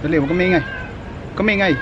Dali, huwag kumingay. Kumingay.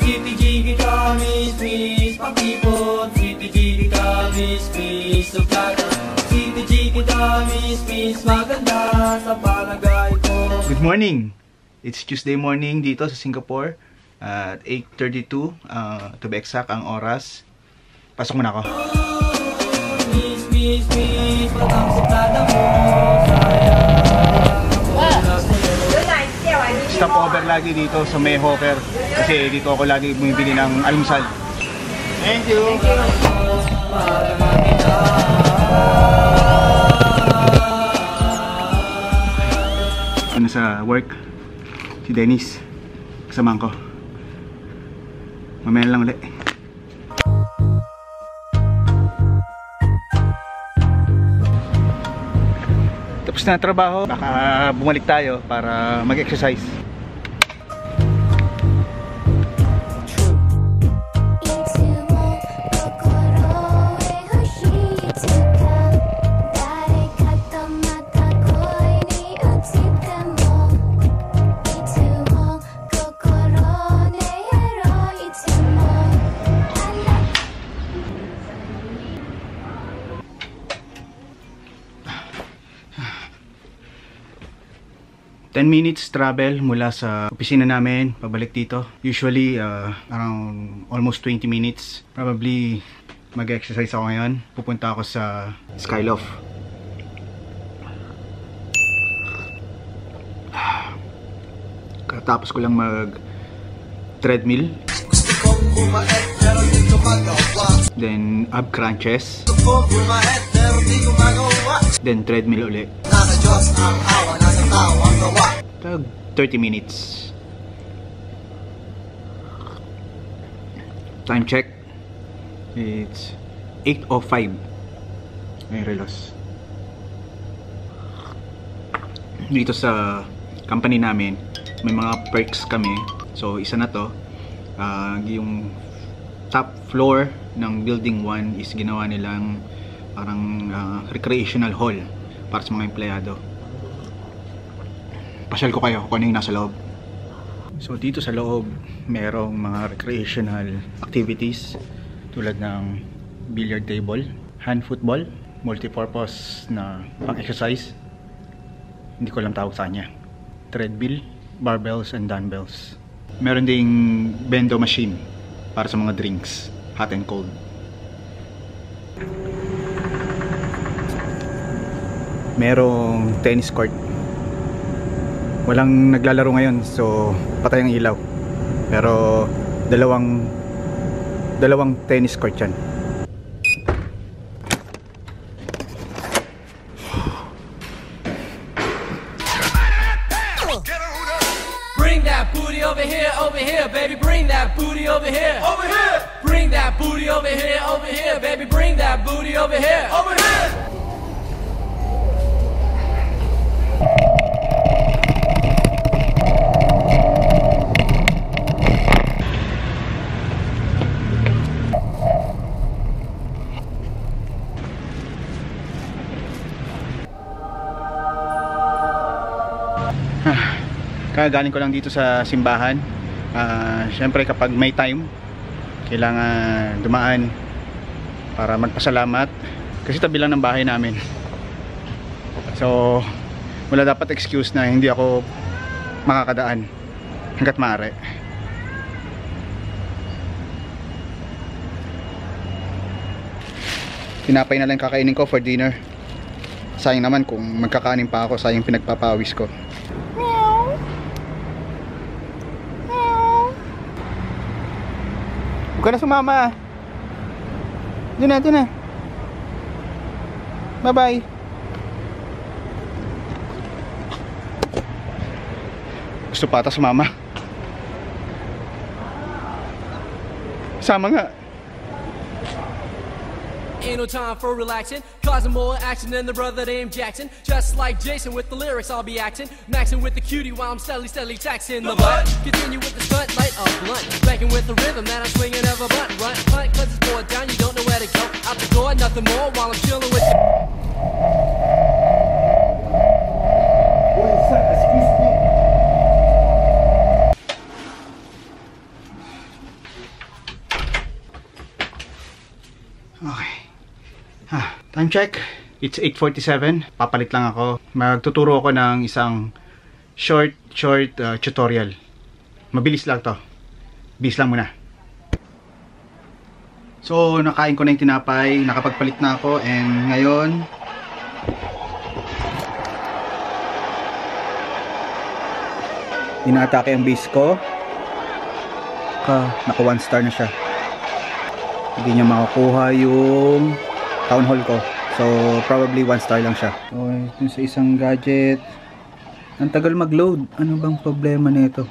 CTG kami space pakipo, CTG kami space sukada, CTG kami space maganda sa palagay ko. Good morning! It's Tuesday morning dito sa Singapore at 8:32 to be exact ang oras. Pasok muna ako. Miss, miss, miss, patang sukada mo, sayang. Stop over lagi dito sa May Hawker kasi dito ako lagi bumibili ng almusal. Thank you! Ano sa work? Si Dennis. Kasamahan ko. Mamaya lang ulit. Tapos na trabaho, baka bumalik tayo para mag-exercise. Ten minutes travel mula sa opisina namin pabalik dito. Usually around almost 20 minutes. Probably mag-exercise ako ngayon. Pupunta ako sa Skyloft. Katapos ko lang mag treadmill. Then ab crunches. Then treadmill ulit. Tag 30 minutes. Time check. It's 8:05. May relos. Dito sa company namin may mga perks kami. So isa na to. Yung top floor ng building 1 is ginawa nilang parang recreational hall para sa mga empleyado. Pasyal ko kayo kung ano yung nasa loob. So dito sa loob merong mga recreational activities tulad ng billiard table, hand football, multipurpose na pang-exercise, hindi ko alam tawag sa kanya, treadmill, barbells and dumbbells. Meron ding bendo machine para sa mga drinks, hot and cold. Merong tennis court. Walang naglalaro ngayon so patay ang ilaw. Pero dalawang tennis court yan. Bring that booty over here, baby. Bring that booty over here, over here. Bring that booty over here, baby. Bring that booty over here, over here. Kagaling ko lang dito sa simbahan. Syempre kapag may time kailangan dumaan para magpasalamat kasi tabi lang ng bahay namin. So wala dapat excuse na hindi ako makakadaan hanggat maaari. Tinapay na lang kakainin ko for dinner. Sayang naman kung magkakanin pa ako, sayang pinagpapawis ko. Huwag ka na sumama. Doon na, doon na. Bye bye. Gusto pa ata sumama. Sama nga. Ain't no time for relaxing, causing more action than the brother named Jackson. Just like Jason with the lyrics, I'll be acting, maxing with the cutie while I'm steadily taxing the butt. Continue with the stunt, light up blunt, blanking with the rhythm that I'm swinging of a button. Run, punt, cause it's bored down, you don't know where to go. Out the door, nothing more while I'm chilling with you. Okay. Time check. It's 8:47. Papalit lang ako. Magtuturo ako ng isang short tutorial. Mabilis lang to. Bilis lang muna. So, nakain ko na yung tinapay. Nakapagpalit na ako. And ngayon, inaatake ang base ko. Naka 1 star na siya. Hindi niya makukuha yung town hall ko. So, probably 1 star lang siya. So, ito sa isang gadget. Ang tagal mag-load. Ano bang problema nito?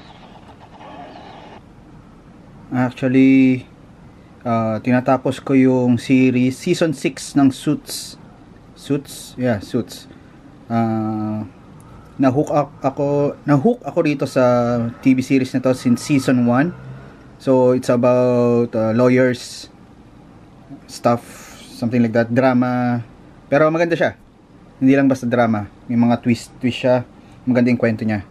Actually, tinatapos ko yung series, season 6 ng Suits. Suits? Yeah, Suits. Na-hook ako dito sa TV series na to since season 1. So, it's about lawyers stuff, something like that, drama, pero maganda siya, hindi lang basta drama, may mga twist siya, maganda yung kwento niya.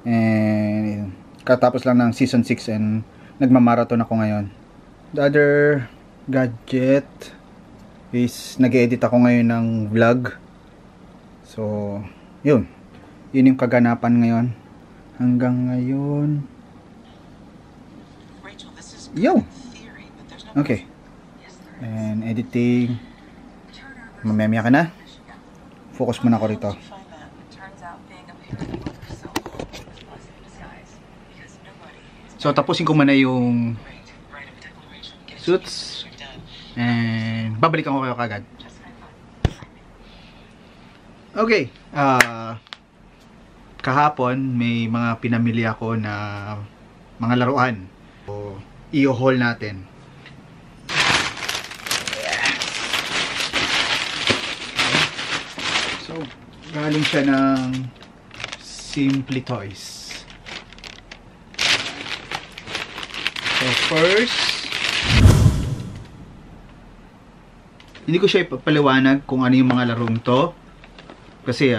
And katapos lang ng season 6 and nagmamarathon ako ngayon. The other gadget is nag-edit ako ngayon ng vlog. So yun yung kaganapan ngayon hanggang ngayon. Yo, okay. And editing. Mamaya ka na. Focus muna ako rito. So tapusin ko muna yung Suits. And babalikan ko kayo kagad. Okay. Kahapon may mga pinamili ako na mga laruan. So, i-haul natin. So, galing siya ng Simply Toys. So, first, hindi ko siya ipapaliwanag kung ano yung mga larong to. Kasi,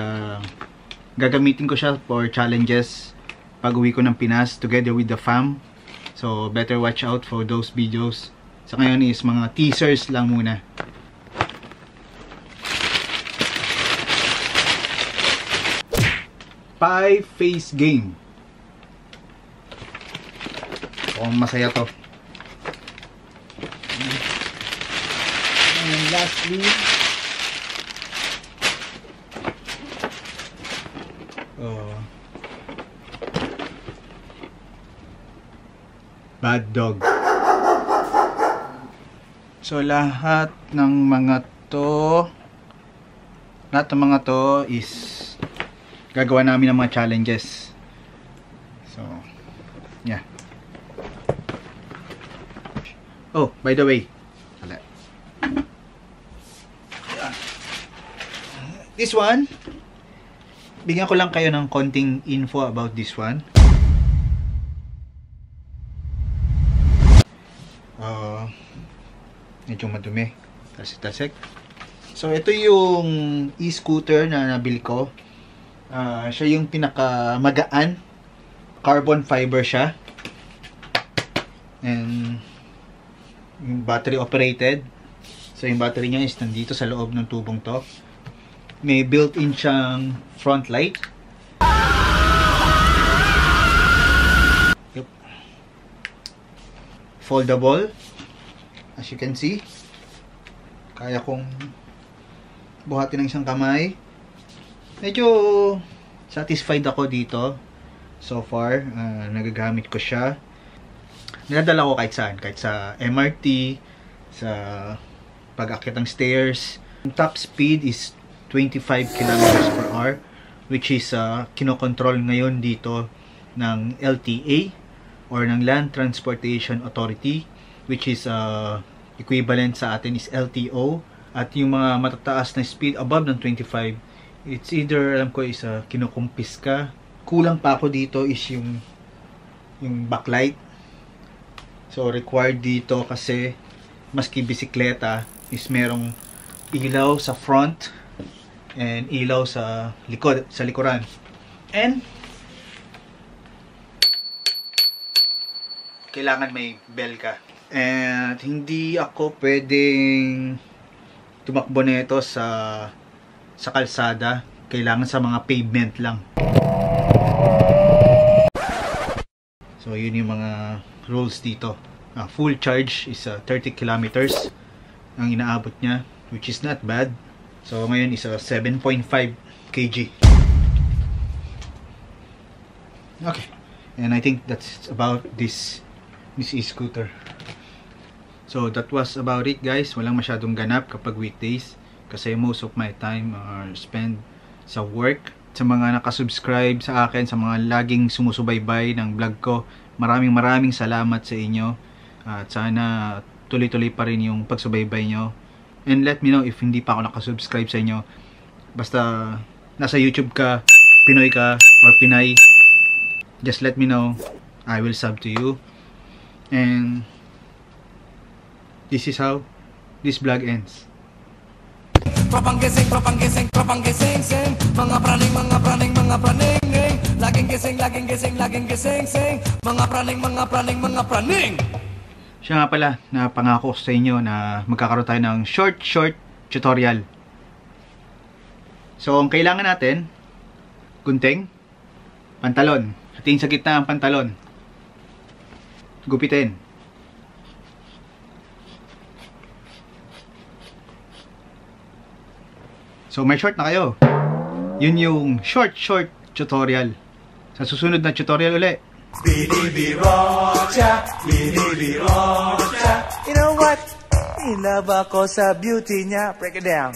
gagamitin ko siya for challenges pag uwi ko ng Pinas together with the fam. So, better watch out for those videos. Sa ngayon is mga teasers lang muna. Pie-face game. Oh, masaya to. And lastly, Bad Dog. So lahat ng mga to is gagawa namin ng mga challenges. So yeah. Oh, by the way, this one, bigyan ko lang kayo ng konting info about this one. Medyo madumi, tasik-tasik. So ito yung e-scooter na nabili ko. Siya yung pinaka magaan, carbon fiber siya, and yung battery operated. So yung battery niya is nandito sa loob ng tubong to. May built-in siyang front light. Yep. Foldable. As you can see, kaya kong buhatin ng isang kamay. Medyo satisfied ako dito so far. Nagagamit ko siya. Ninadala ko kahit saan, kahit sa MRT, sa pag-akyat ng stairs. Yung top speed is 25 km/h, which is kinokontrol ngayon dito ng LTA or ng Land Transportation Authority, which is equivalent sa atin is LTO At yung mga matataas na speed above ng 25, it's either, alam ko, is kinukumpis ka. Kulang pa ako dito is yung backlight. So required dito kasi maski bisikleta is merong ilaw sa front and ilaw sa likod, sa likuran. And kailangan may bell ka. And hindi ako pwedeng tumakbo nito sa kalsada. Kailangan sa mga pavement lang. So yun yung mga rules dito. Full charge is 30 kilometers ang inaabot niya, which is not bad. So ngayon is 7.5 kg. Okay. And I think that's about this e-scooter. So that was about it, guys. Walang masyadong ganap kapag weekdays kasi most of my time are spent sa work. Sa mga nakasubscribe sa akin, sa mga laging sumusubaybay ng vlog ko, maraming salamat sa inyo. At sana tuloy-tuloy pa rin yung pagsubaybay nyo. And let me know if hindi pa ako nakasubscribe sa inyo. Basta nasa YouTube ka, Pinoy ka, or Pinay, just let me know. I will sub to you. And this is how this vlog ends. Propanggising, mga praning, laging gising, mga praning. Siya nga pala, napangako sa inyo na magkakaroon tayo ng short tutorial. So, ang kailangan natin, gunting, pantalon, hatiin sa gitna ang pantalon, gupitin. So may short na kayo. Yun yung short tutorial. Sa susunod na tutorial uli. You know what? In love ako sa beauty niya. Break it down.